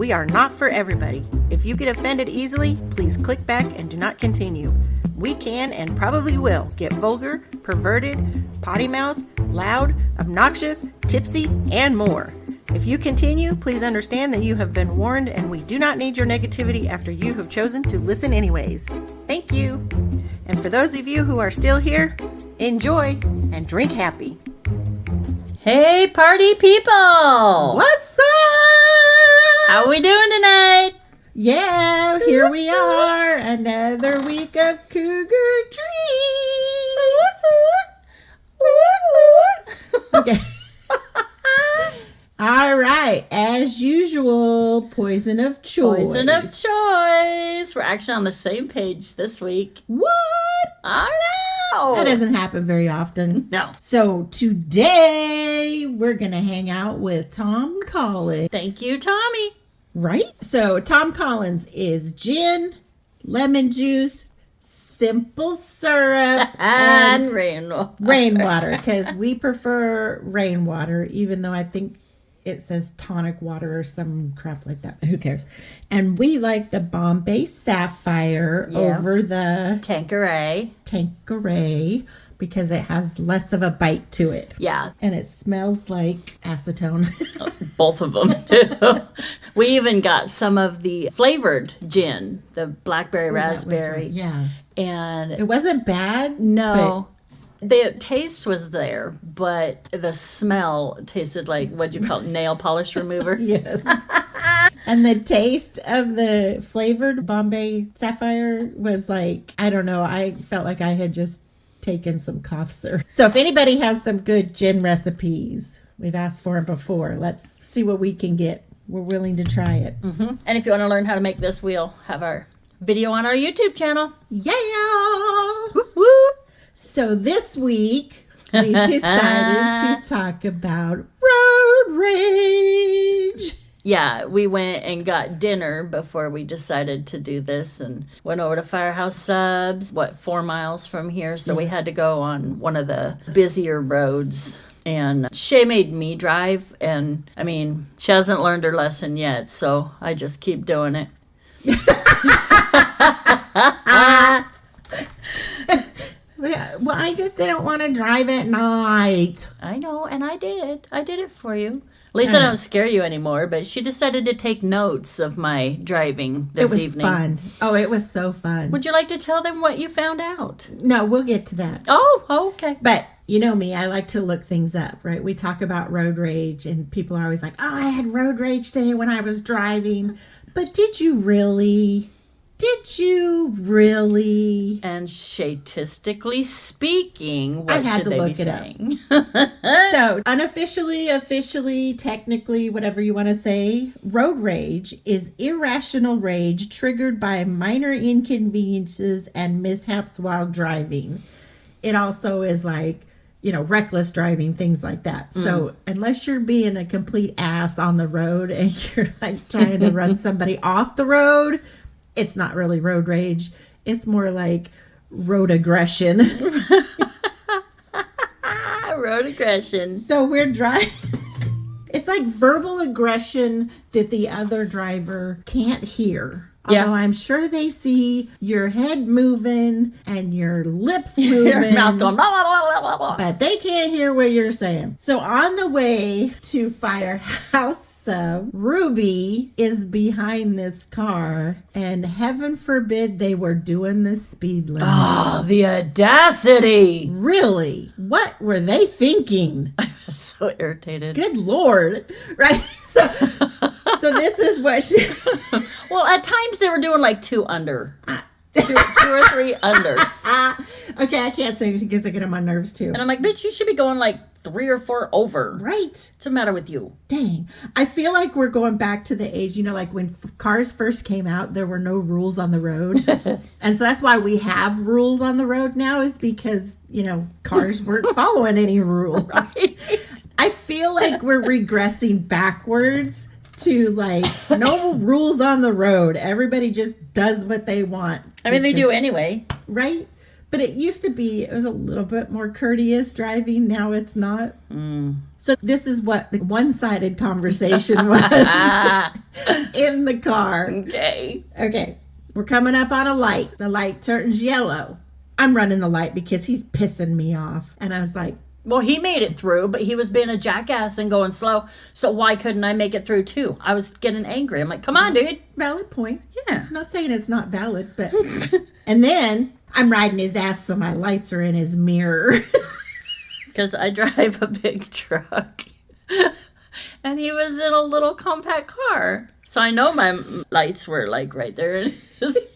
we are not for everybody. If you get offended easily, please click back and do not continue. We can and probably will get vulgar, perverted, potty mouthed, loud, obnoxious, tipsy, and more. If you continue, please understand that you have been warned and we do not need your negativity after you have chosen to listen anyways. Thank you. And for those of you who are still here, enjoy and drink happy. Hey, party people! What's up? How we doing tonight? Yeah, here we are. Another week of Cougar Drinks. Okay. All right. As usual, poison of choice. Poison of choice. We're actually on the same page this week. What? I know. That doesn't happen very often. No. So today we're going to hang out with Tom Collins. Thank you, Tommy. Right? So Tom Collins is gin, lemon juice, simple syrup, and rainwater. Rainwater, because we prefer rainwater, even though I think it says tonic water or some crap like that. Who cares? And we like the Bombay Sapphire over the Tanqueray because it has less of a bite to it. Yeah. And it smells like acetone. Both of them. We even got some of the flavored gin, the blackberry raspberry. Yeah. And it wasn't bad. No. The taste was there, but the smell tasted like, what'd you call it, nail polish remover? Yes. And the taste of the flavored Bombay Sapphire was like, I don't know, I felt like I had just taken some cough syrup. So if anybody has some good gin recipes, we've asked for them before. Let's see what we can get. We're willing to try it. Mm-hmm. And if you want to learn how to make this, we'll have our video on our YouTube channel. Yeah! Whoop, whoop. So this week, we decided to talk about road rage. Yeah, we went and got dinner before we decided to do this and went over to Firehouse Subs, 4 miles from here. So we had to go on one of the busier roads. And Shay made me drive. And, I mean, she hasn't learned her lesson yet. So I just keep doing it. Well, I just didn't want to drive at night. I know, and I did. I did it for you. At least I don't scare you anymore, but she decided to take notes of my driving this evening. It was fun. Oh, it was so fun. Would you like to tell them what you found out? No, we'll get to that. Oh, okay. But you know me, I like to look things up, right? We talk about road rage, and people are always like, oh, I had road rage today when I was driving. But did you really? Did you really? And statistically speaking, what should they be saying? So, unofficially, officially, technically, whatever you want to say, road rage is irrational rage triggered by minor inconveniences and mishaps while driving. It also is like, reckless driving, things like that. So, unless you're being a complete ass on the road and you're like trying to run somebody off the road, it's not really road rage. It's more like road aggression. Road aggression. So we're driving. It's like verbal aggression that the other driver can't hear. Yeah. Although I'm sure they see your head moving and your lips moving. Your mouth going blah, blah, blah, blah, blah. But they can't hear what you're saying. So on the way to Firehouse Ruby is behind this car, and heaven forbid they were doing the speed limit. Oh, the audacity! Really? What were they thinking? I was so irritated. Good Lord. Right? So this is what she... Well, at times they were doing like 2 under. Two or 3 under. Okay, I can't say anything because I get on my nerves too. And I'm like, bitch, you should be going like 3 or 4 over. Right. What's the matter with you? Dang. I feel like we're going back to the age, like when cars first came out, there were no rules on the road. And so that's why we have rules on the road now, is because, cars weren't following any rules. Right. I feel like we're regressing backwards to like no rules on the road. Everybody just does what they want. I mean, they do anyway. Right? But it used to be, it was a little bit more courteous driving. Now it's not. So this is what the one-sided conversation was in the car. Okay. We're coming up on a light. The light turns yellow. I'm running the light because he's pissing me off. And I was like, well, he made it through, but he was being a jackass and going slow. So why couldn't I make it through too? I was getting angry. I'm like, come on, dude. Valid point. Yeah. I'm not saying it's not valid, but... And then I'm riding his ass so my lights are in his mirror. Because I drive a big truck. And he was in a little compact car. So I know my lights were like right there in his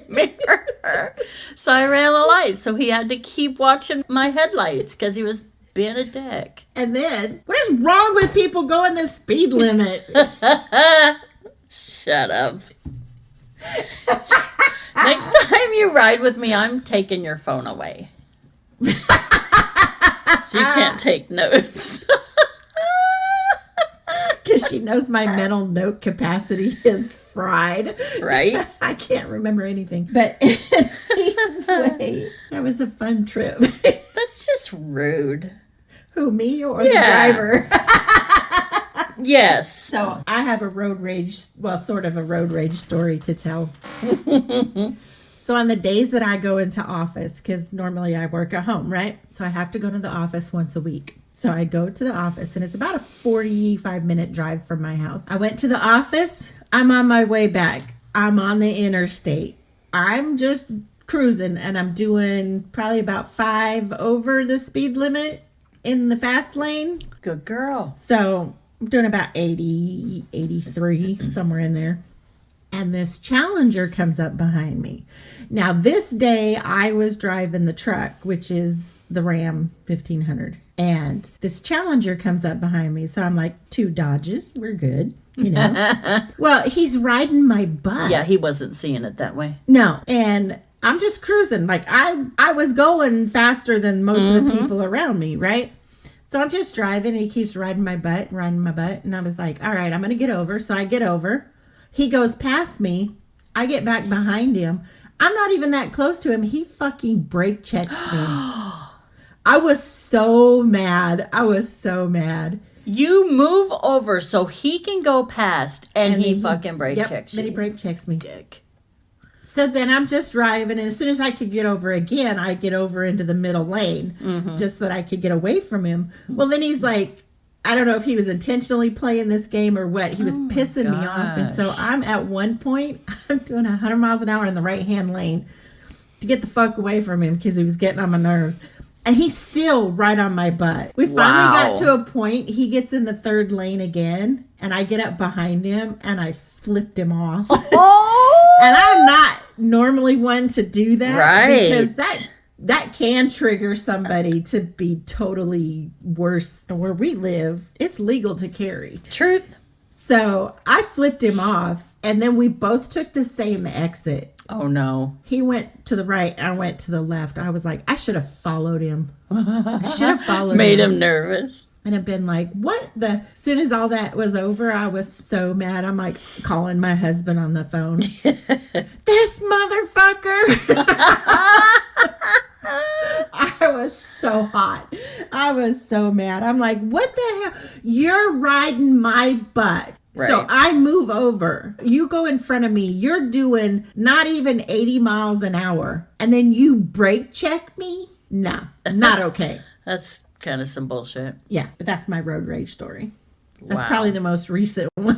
mirror. So I ran the lights. So he had to keep watching my headlights because he was being a dick. And then, what is wrong with people going the speed limit? Shut up. Next time you ride with me, I'm taking your phone away. So you can't take notes. Because she knows my mental note capacity is fried. Right? I can't remember anything. But anyway, that was a fun trip. That's just rude. Who, me or the driver? Yes. So I have a road rage, well, sort of a road rage story to tell. So on the days that I go into office, because normally I work at home, right? So I have to go to the office once a week. So I go to the office, and it's about a 45-minute drive from my house. I went to the office. I'm on my way back. I'm on the interstate. I'm just cruising, and I'm doing probably about 5 over the speed limit in the fast lane. Good girl. So I'm doing about 80, 83, somewhere in there. And this Challenger comes up behind me. Now, this day I was driving the truck, which is the Ram 1500. And this Challenger comes up behind me. So I'm like, 2 Dodges, we're good, you know. Well, he's riding my butt. Yeah, he wasn't seeing it that way. No. And I'm just cruising. Like, I was going faster than most of the people around me, right? So I'm just driving, and he keeps riding my butt. And I was like, all right, I'm going to get over. So I get over. He goes past me. I get back behind him. I'm not even that close to him. He fucking brake checks me. I was so mad. You move over so he can go past, and he fucking brake checks you. Then he brake checks me. Dick. So then I'm just driving, and as soon as I could get over again, I get over into the middle lane, just so that I could get away from him. Well, then he's like, I don't know if he was intentionally playing this game or what. He was pissing me off. And so I'm at one point, I'm doing 100 miles an hour in the right-hand lane to get the fuck away from him because he was getting on my nerves. And he's still right on my butt. We finally got to a point, he gets in the 3rd lane again, and I get up behind him, and I flipped him off. And I'm not normally one to do that. Right. Because that can trigger somebody to be totally worse. Where we live, it's legal to carry. Truth. So I flipped him off, and then we both took the same exit. Oh, no. He went to the right, I went to the left. I was like, I should have followed him. Made him nervous. And I've been like, what the? As soon as all that was over, I was so mad. I'm like calling my husband on the phone. This motherfucker. I was so hot. I was so mad. I'm like, what the hell? You're riding my butt. Right. So I move over. You go in front of me. You're doing not even 80 miles an hour. And then you brake check me? No, not okay. That's kind of some bullshit. Yeah, but that's my road rage story. That's probably the most recent one.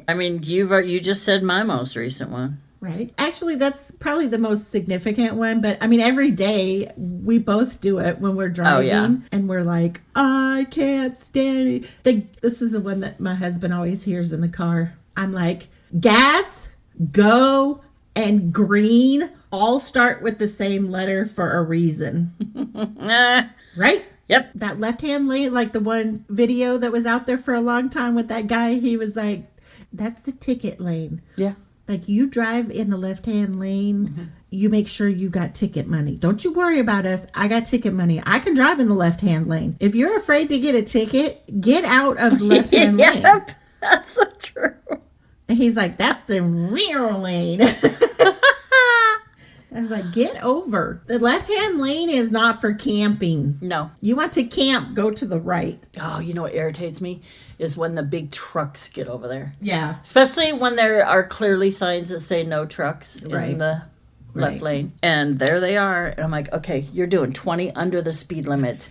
I mean, you just said my most recent one. Right. Actually, that's probably the most significant one. But I mean, every day we both do it when we're driving. Oh, yeah. And we're like, I can't stand it. This is the one that my husband always hears in the car. I'm like, gas, go, and green all start with the same letter for a reason. Right? Yep. That left-hand lane, like the one video that was out there for a long time with that guy, he was like, that's the ticket lane. Yeah. Like, you drive in the left-hand lane, you make sure you got ticket money. Don't you worry about us. I got ticket money. I can drive in the left-hand lane. If you're afraid to get a ticket, get out of the left-hand lane. Yep, that's so true. And he's like, that's the rear lane. I was like, get over. The left-hand lane is not for camping. No. You want to camp, go to the right. Oh, you know what irritates me? Is when the big trucks get over there. Yeah. Especially when there are clearly signs that say no trucks Right. in the left lane. And there they are. And I'm like, okay, you're doing 20 under the speed limit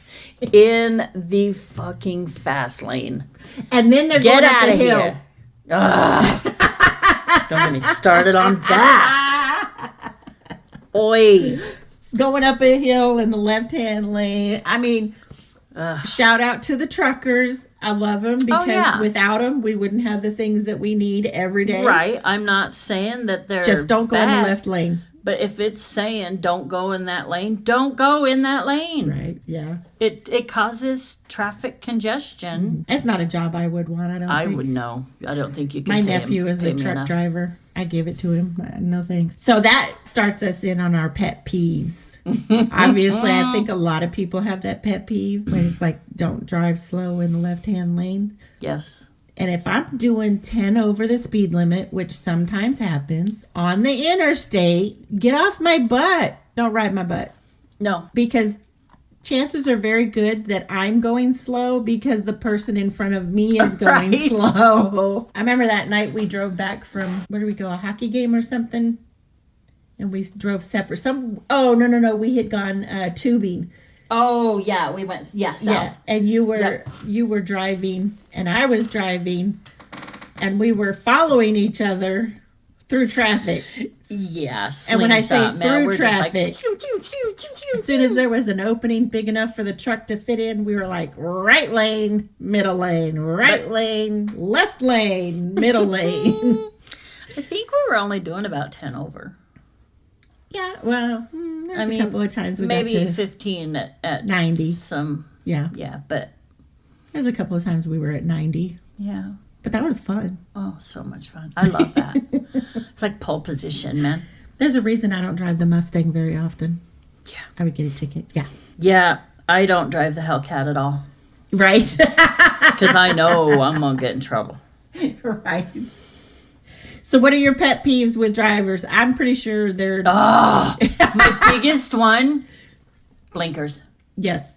in the fucking fast lane. And then they're Get going up out the of hill. here. Ugh. Don't get me started on that. Oi. Going up a hill in the left-hand lane. I mean, shout out to the truckers. I love them because without them, we wouldn't have the things that we need every day. Right. I'm not saying that they're Just don't go in the bad, left lane. But if it's saying don't go in that lane, don't go in that lane. Right. Yeah. It causes traffic congestion. It's not a job I would want. I don't think. I would know. I don't think you can. My pay nephew him, is pay a me truck enough. driver. I give it to him. No thanks. So that starts us in on our pet peeves. Obviously, I think a lot of people have that pet peeve where it's like, don't drive slow in the left-hand lane. Yes. And if I'm doing 10 over the speed limit, which sometimes happens, on the interstate, get off my butt. Don't ride my butt. No. Because chances are very good that I'm going slow because the person in front of me is going Right. slow. I remember that night we drove back from, where did we go, a hockey game or something? And we drove separate. No. We had gone tubing. Oh yeah, we went south. Yeah, and you were driving and I was driving and we were following each other through traffic. Yes. And when I say slingshot, man, through we're just traffic, as soon as there was an opening big enough for the truck to fit in, we were like right lane, middle lane, right lane, left lane, middle lane. I think we were only doing about 10 over. Yeah, well, there's a couple of times we maybe got to 15 at 90. Some. Yeah, But there's a couple of times we were at 90. yeah. But that was fun. Oh, so much fun. I love that. It's like pole position, man. There's a reason I don't drive the Mustang very often. Yeah. I would get a ticket. Yeah. Yeah, I don't drive the Hellcat at all. Right. Because I know I'm going to get in trouble. Right. So what are your pet peeves with drivers? I'm pretty sure they're... My biggest one, blinkers. Yes.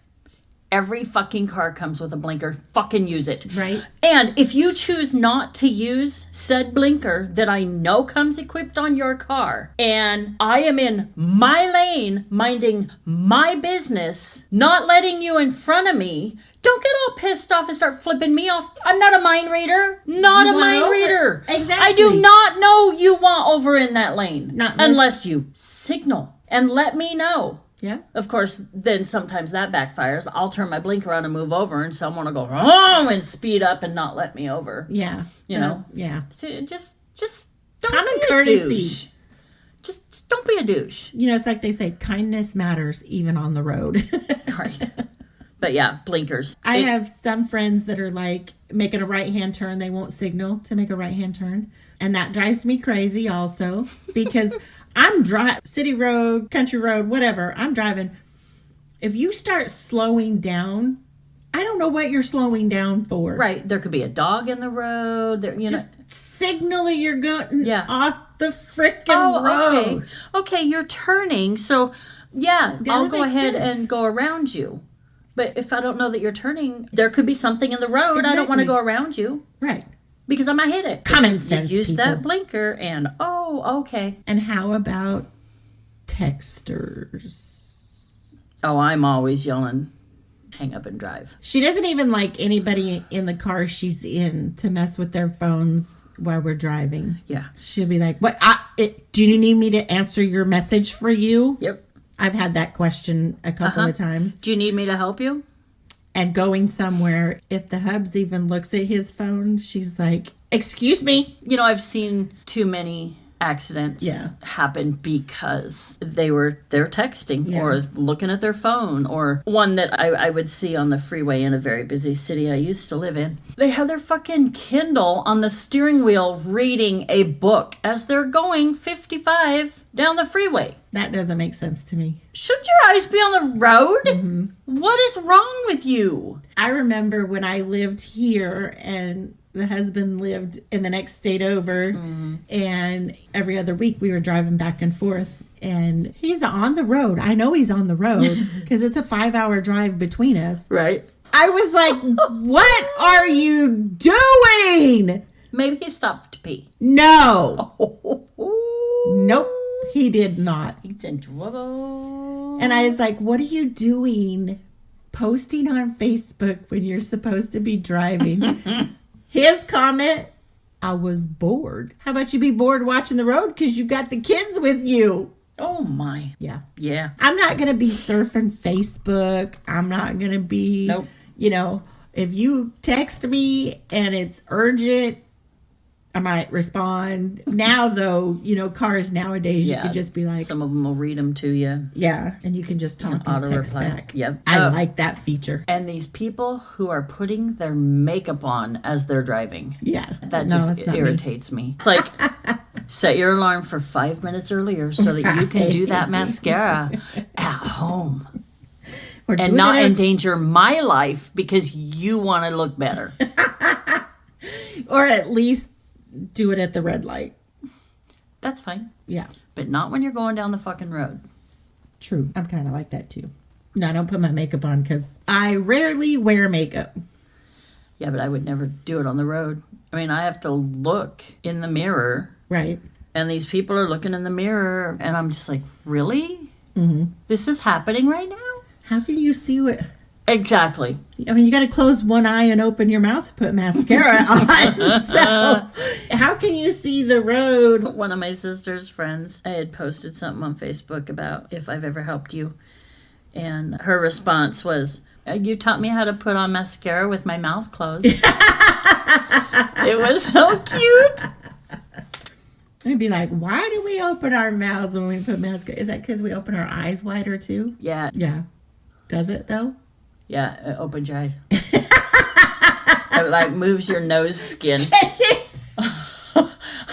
Every fucking car comes with a blinker. Fucking use it. Right. And if you choose not to use said blinker that I know comes equipped on your car, and I am in my lane minding my business, not letting you in front of me, don't get all pissed off and start flipping me off. I'm not a mind reader. Not You a want mind over. reader. Exactly. I do not know you want over in that lane. Not unless you signal and let me know. Yeah. Of course, then sometimes that backfires. I'll turn my blinker on and move over, and someone will go and speed up and not let me over. Yeah. You know? Yeah. So just don't Common be courtesy. a douche. Just don't be a douche. You know, it's like they say, kindness matters even on the road. Right. But yeah, blinkers. I have some friends that are like making a right-hand turn. They won't signal to make a right-hand turn. And that drives me crazy also because I'm driving city road, country road, whatever. I'm driving. If you start slowing down, I don't know what you're slowing down for. Right. There could be a dog in the road. There, Just signal that you're going off the frickin' road. Okay, you're turning. So, yeah, I'll go makes ahead sense. and go around you. But if I don't know that you're turning, there could be something in the road. I don't want to Exactly. go around you. Right. Because I might hit it. Common You sense, use people. that blinker and, okay. And how about texters? Oh, I'm always yelling, hang up and drive. She doesn't even like anybody in the car she's in to mess with their phones while we're driving. Yeah. She'll be like, "What? Do you need me to answer your message for you?" Yep. I've had that question a couple of times. Do you need me to help you? And going somewhere, if the hubs even looks at his phone, she's like, "Excuse me." You know, I've seen too many accidents happen because they're texting or looking at their phone, or one that I would see on the freeway in a very busy city I used to live in. They have their fucking Kindle on the steering wheel reading a book as they're going 55 down the freeway. That doesn't make sense to me. Shouldn't your eyes be on the road? What is wrong with you? I remember when I lived here and the husband lived in the next state over, and every other week we were driving back and forth, and he's on the road. I know he's on the road because it's a 5-hour drive between us. Right. I was like, what are you doing? Maybe he stopped to pee. No. Nope, he did not. He's in trouble. And I was like, what are you doing posting on Facebook when you're supposed to be driving? His comment, I was bored. How about you be bored watching the road because you got the kids with you? Oh, my. Yeah. Yeah. I'm not going to be surfing Facebook. I'm not going to be, Nope. If you text me and it's urgent, I might respond. Now, though, cars nowadays, you could just be like... Some of them will read them to you. Yeah, and you can just talk and text back. Yep. I like that feature. And these people who are putting their makeup on as they're driving. Yeah. That just irritates me. It's like, set your alarm for 5 minutes earlier so that you can do that mascara at home. And not endanger my life because you want to look better. Or at least do it at the red light. That's fine. Yeah. But not when you're going down the fucking road. True. I'm kind of like that too. No, I don't put my makeup on because I rarely wear makeup. Yeah, but I would never do it on the road. I mean, I have to look in the mirror. Right. And these people are looking in the mirror. And I'm just like, really? Mm-hmm. This is happening right now? How can you see what... Exactly. I mean, you got to close one eye and open your mouth to put mascara on. So how can you see the road? One of my sister's friends, I had posted something on Facebook about if I've ever helped you. And her response was, you taught me how to put on mascara with my mouth closed. It was so cute. I'd be like, why do we open our mouths when we put mascara? Is that because we open our eyes wider too? Yeah. Yeah. Does it though? Yeah, it opens your eyes. It like moves your nose skin.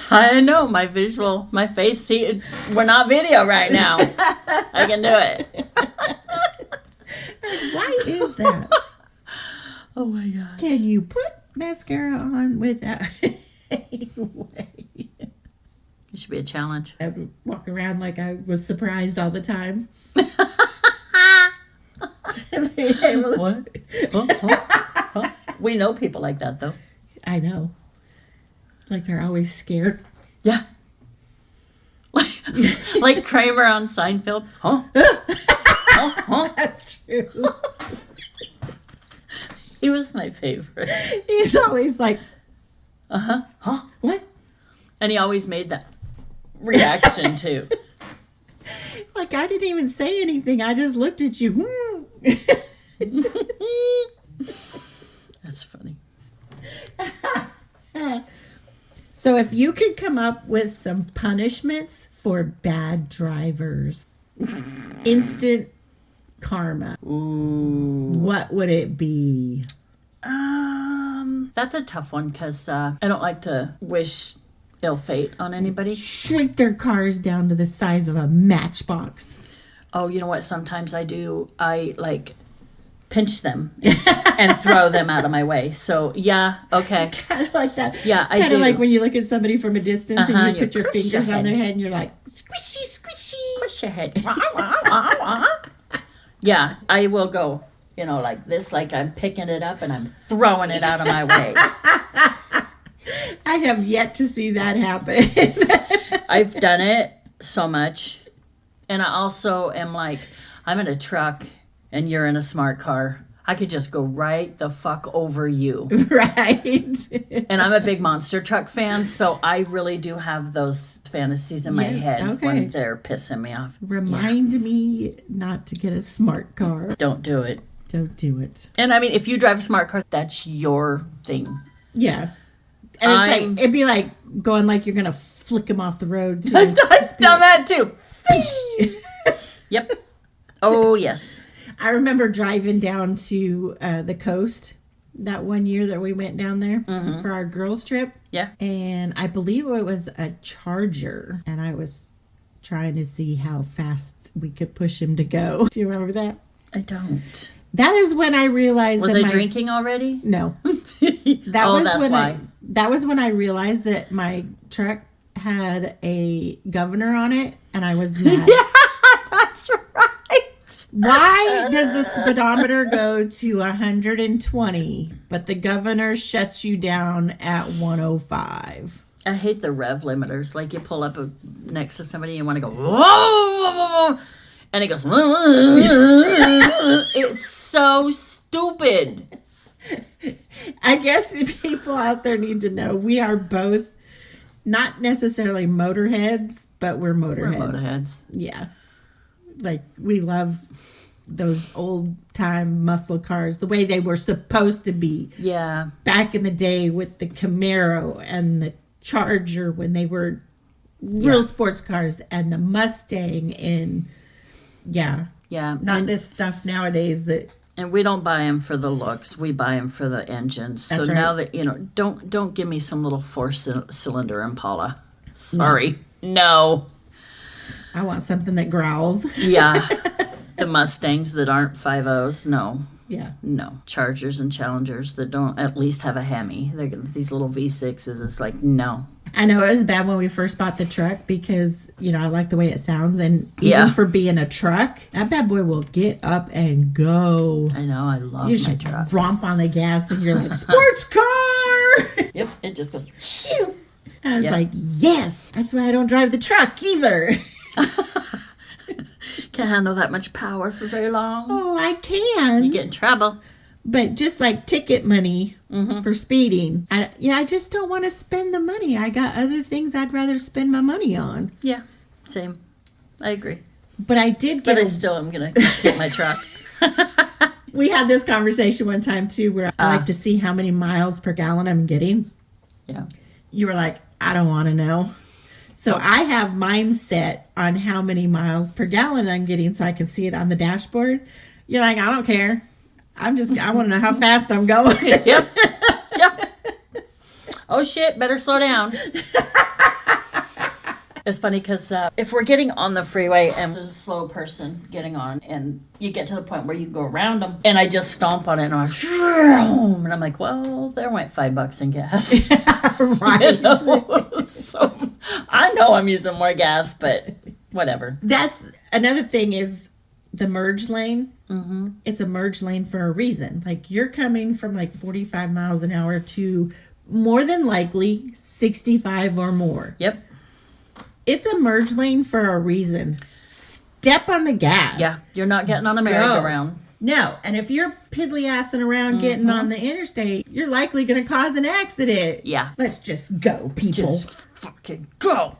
I know, my face, see, we're not video right now. I can do it. Why is that? Oh my God. Can you put mascara on without... Anyway. It should be a challenge. I would walk around like I was surprised all the time. What? Huh? We know people like that, though. I know. Like they're always scared. Yeah. Like Kramer on Seinfeld. Huh? Huh? That's true. He was my favorite. He's always like, huh? What? And he always made that reaction, too. Like, I didn't even say anything. I just looked at you. That's funny. So if you could come up with some punishments for bad drivers, instant karma, Ooh. what would it be? That's a tough one because I don't like to wish ill fate on anybody. Shrink their cars down to the size of a matchbox. Oh, you know what? Sometimes I do. I like pinch them and throw them out of my way. So yeah, okay. Kind of like that. Yeah, I do. Kind of like when you look at somebody from a distance and you put your push fingers your on their head. head and you're like, squishy, squishy. Push your head. Yeah, I will go, like this, like I'm picking it up and I'm throwing it out of my way. I have yet to see that happen. I've done it so much. And I also am like, I'm in a truck and you're in a smart car. I could just go right the fuck over you. Right. And I'm a big monster truck fan, so I really do have those fantasies in my head when they're pissing me off. Remind me not to get a smart car. Don't do it. Don't do it. And I mean, if you drive a smart car, that's your thing. Yeah. And it's like, it'd be like going like you're going to flick them off the road. I've done that too. Yep. Oh, yes. I remember driving down to the coast that one year that we went down there for our girls' trip. Yeah. And I believe it was a Charger. And I was trying to see how fast we could push him to go. Do you remember that? I don't. That is when I realized Was I drinking already? No. That's why. That was when I realized that my truck had a governor on it, and I was mad. That's right. Why does the speedometer go to 120, but the governor shuts you down at 105? I hate the rev limiters. Like you pull up next to somebody and you want to go, whoa, and it goes, it's so stupid. I guess if people out there need to know, we are both not necessarily motorheads, but we're motorheads. We're motorheads. Yeah. Like, we love those old time muscle cars, the way they were supposed to be. Yeah. Back in the day with the Camaro and the Charger when they were real sports cars, and the Mustang, and not this stuff nowadays that. And we don't buy them for the looks. We buy them for the engines. So now that, don't give me some little four-cylinder Impala. Sorry. No. I want something that growls. Yeah. The Mustangs that aren't 5.0s. No. Yeah. No. Chargers and Challengers that don't at least have a Hemi. They're these little V6s. It's like, no. I know it was bad when we first bought the truck because, I like the way it sounds. And even for being a truck, that bad boy will get up and go. I know. I love you my truck. Romp on the gas and you're like, sports car! Yep. It just goes. Shoot! I was like, yes! That's why I don't drive the truck either. Can't handle that much power for very long. Oh, I can. You get in trouble. But just like ticket money for speeding, I just don't want to spend the money. I got other things I'd rather spend my money on. Yeah, same. I agree. But I did get. But I still am gonna get my truck. We had this conversation one time too, where I like to see how many miles per gallon I'm getting. Yeah. You were like, I don't want to know. So I have mine set on how many miles per gallon I'm getting, so I can see it on the dashboard. You're like, I don't care. I want to know how fast I'm going. Yep. Oh shit, better slow down. It's funny because if we're getting on the freeway and there's a slow person getting on and you get to the point where you go around them and I just stomp on it and I'm like, well, there went $5 in gas. Right. So I know I'm using more gas, but whatever. That's another thing is the merge lane. Mm-hmm. It's a merge lane for a reason. Like you're coming from like 45 miles an hour to more than likely 65 or more. Yep. It's a merge lane for a reason. Step on the gas. Yeah, you're not getting on a merry-go-round. No, and if you're piddly-assing around getting on the interstate, you're likely going to cause an accident. Yeah. Let's just go, people. Just fucking go.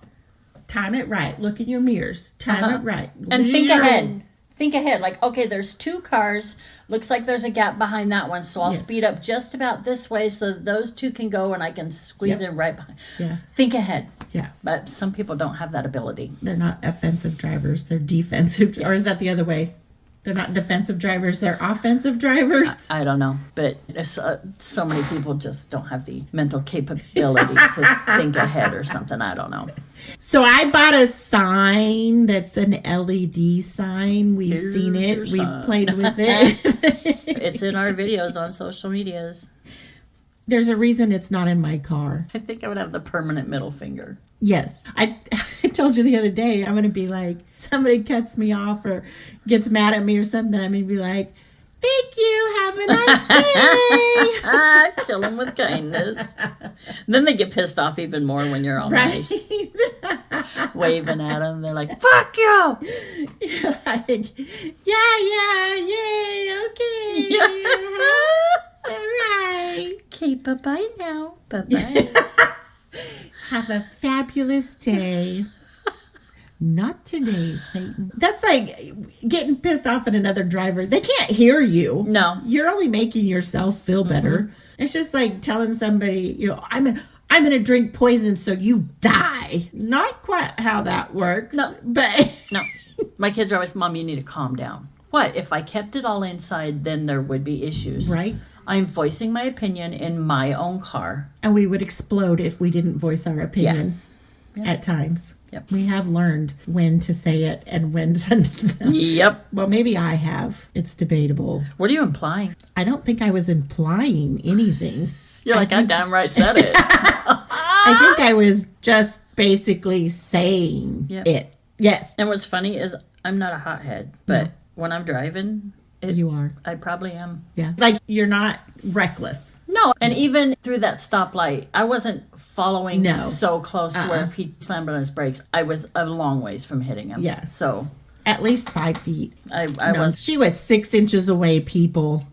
Time it right. Look in your mirrors. Time it right. And think ahead. Think ahead. Like, okay, there's two cars. Looks like there's a gap behind that one, so I'll speed up just about this way so those two can go and I can squeeze in right behind. Yeah. Think ahead. Yeah. But some people don't have that ability. They're not offensive drivers. They're defensive. Or is that the other way? They're not defensive drivers. They're offensive drivers. I don't know. But it's, so many people just don't have the mental capability to think ahead or something. I don't know. So I bought a sign that's an LED sign. We've Here's seen it. your We've sign. played with it. It's in our videos on social medias. There's a reason it's not in my car. I think I would have the permanent middle finger. Yes. I told you the other day, I'm going to be like, somebody cuts me off or gets mad at me or something. I'm going to be like, thank you. Have a nice day. Kill them with kindness. Then they get pissed off even more when you're all nice. Waving at them. They're like, fuck you. You're like, yay, okay. Yeah. All right. Okay, bye-bye now. Bye-bye. Have a fabulous day. Not today, Satan. That's like getting pissed off at another driver. They can't hear you. No. You're only making yourself feel better. It's just like telling somebody, I'm gonna drink poison so you die. Not quite how that works. No. But No. My kids are always, Mom, you need to calm down. What? If I kept it all inside, then there would be issues. Right. I'm voicing my opinion in my own car. And we would explode if we didn't voice our opinion at times. Yep. We have learned when to say it and when to... Yep. Well, maybe I have. It's debatable. What are you implying? I don't think I was implying anything. You're like, I damn right said it. I I think I was just basically saying Yep. it. Yes. And what's funny is I'm not a hothead, but when I'm driving, You are. I probably am. Yeah. Like you're not reckless. No, and even through that stoplight, I wasn't following No. so close to where if he slammed on his brakes, I was a long ways from hitting him. Yeah. So At least 5 feet. I No, was, she was 6 inches away, people.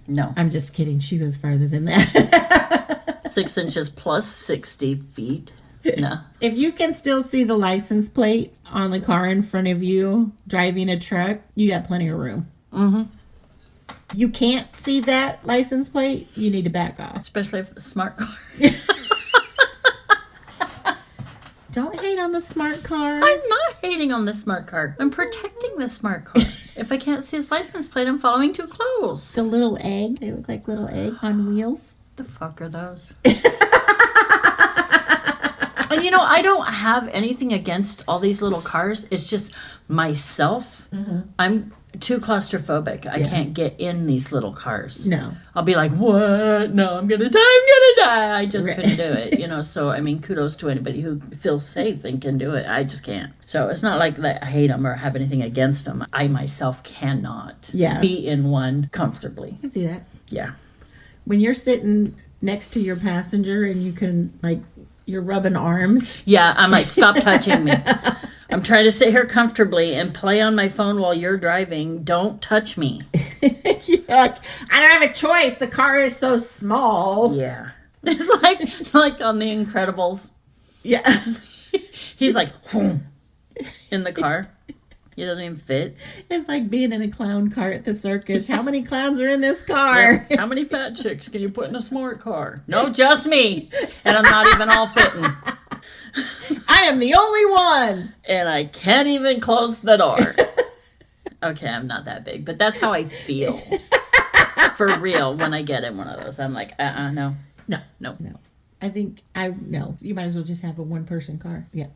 no, I'm just kidding. She was farther than that. 6 inches plus 60 feet. No. If you can still see the license plate on the car in front of you driving a truck, you got plenty of room. Mm-hmm. You can't see that license plate, you need to back off. Especially if it's a smart car. Don't hate on the smart car. I'm not hating on the smart car. I'm protecting the smart car. If I can't see his license plate, I'm following too close. The little egg. They look like little egg on wheels. The fuck are those? And you know, I don't have anything against all these little cars. It's just myself. I'm too claustrophobic. I can't get in these little cars. No. I'll be like, what? No, I'm gonna die. I just couldn't do it. You know, so I mean, kudos to anybody who feels safe and can do it. I just can't. So it's not like that I hate them or have anything against them. I myself cannot be in one comfortably. I can see that. Yeah. When you're sitting next to your passenger and you can, like, you're rubbing arms. Yeah, I'm like, stop touching me. I'm trying to sit here comfortably and play on my phone while you're driving. Don't touch me. You're like, I don't have a choice. The car is so small. Yeah. It's like on The Incredibles. Yeah. He's like, "Whoom," in the car. He doesn't even fit. It's like being in a clown car at the circus. How many clowns are in this car? How many fat chicks can you put in a smart car? No, just me. And I'm not even all fitting. I am the only one. And I can't even close the door. Okay, I'm not that big, but that's how I feel. For real, when I get in one of those, I'm like, no. No. I think no. You might as well just have a one-person car. Yeah.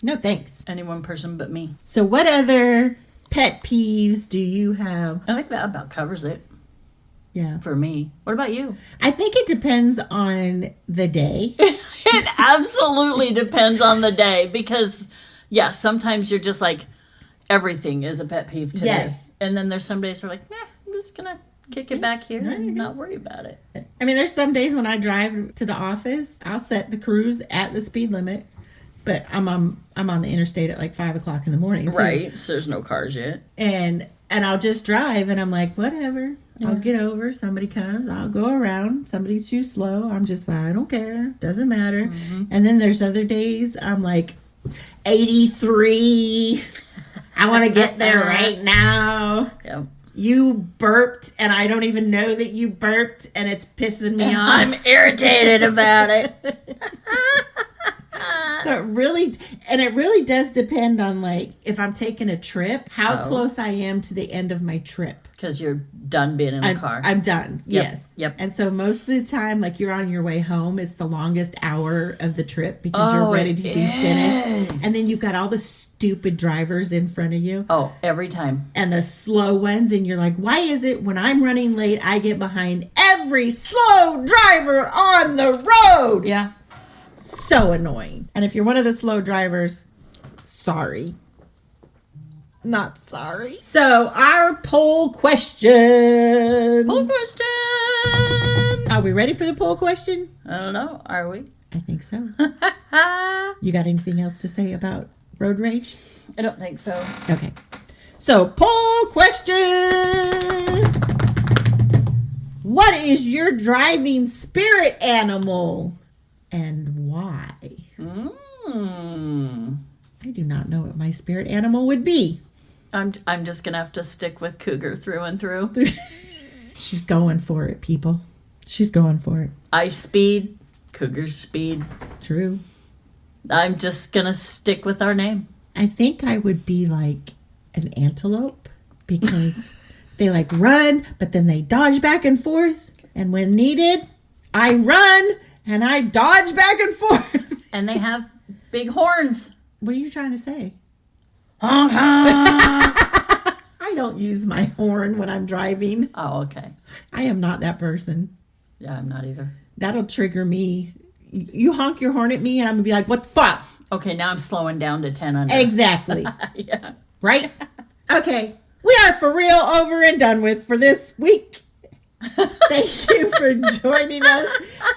No, thanks. Any one person but me. So what other pet peeves do you have? I think that about covers it Yeah. for me. What about you? I think it depends on the day. It absolutely depends on the day because, yeah, sometimes you're just like, everything is a pet peeve today. Yes. And then there's some days where like, I'm just going to kick it back here and not worry about it. I mean, there's some days when I drive to the office, I'll set the cruise at the speed limit, but I'm on the interstate at like 5 o'clock in the morning. Too. Right. So there's no cars yet. And I'll just drive and I'm like, whatever. I'll get over. Somebody comes. I'll go around. Somebody's too slow. I'm just like, I don't care. Doesn't matter. And then there's other days I'm like, 83. I want to get there right now. Yep. You burped and I don't even know that you burped and it's pissing me off. I'm irritated about it. So it really does depend on like if I'm taking a trip, how close I am to the end of my trip. Because you're done being in the car. I'm done. Yep. Yes. Yep. And so most of the time, like you're on your way home, it's the longest hour of the trip because you're ready to be finished. And then you've got all the stupid drivers in front of you. Oh, every time. And the slow ones. And you're like, why is it when I'm running late, I get behind every slow driver on the road? Yeah. So annoying. And if you're one of the slow drivers, sorry. Not sorry. So our poll question. Poll question. Are we ready for the poll question? I don't know. Are we? I think so. You got anything else to say about road rage? I don't think so. Okay. So poll question. What is your driving spirit animal and why? I do not know what my spirit animal would be. I'm just gonna have to stick with Cougar through and through. She's going for it, people. She's going for it. I speed, Cougar's speed. True. I'm just gonna stick with our name. I think I would be like an antelope because they like run, but then they dodge back and forth. And when needed, I run and I dodge back and forth. And they have big horns. What are you trying to say? Honk, honk. I don't use my horn when I'm driving. Oh, okay. I am not that person. Yeah, I'm not either. That'll trigger me, you honk your horn at me and I'm going to be like, what the fuck? Okay, now I'm slowing down to 10 under. Exactly. Yeah. Right? Okay. We are for real over and done with for this week. Thank you for joining us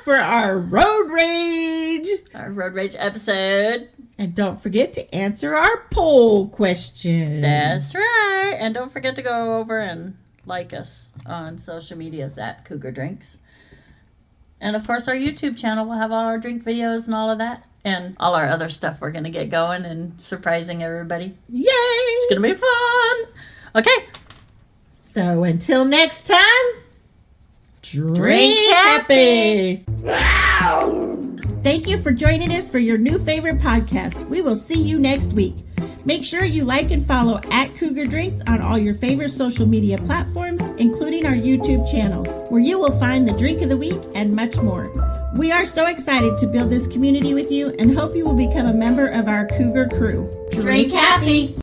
for our road rage. Our road rage episode. And don't forget to answer our poll question. That's right. And don't forget to go over and like us on social medias at Cougar Drinks. And of course, our YouTube channel will have all our drink videos and all of that. And all our other stuff we're going to get going and surprising everybody. Yay! It's going to be fun. Okay. So until next time, Drink happy. Thank you for joining us for your new favorite podcast. We will see you next week. Make sure you like and follow at Cougar Drinks on all your favorite social media platforms, including our YouTube channel, where you will find the drink of the week and much more. We are so excited to build this community with you and hope you will become a member of our Cougar crew. Drink happy.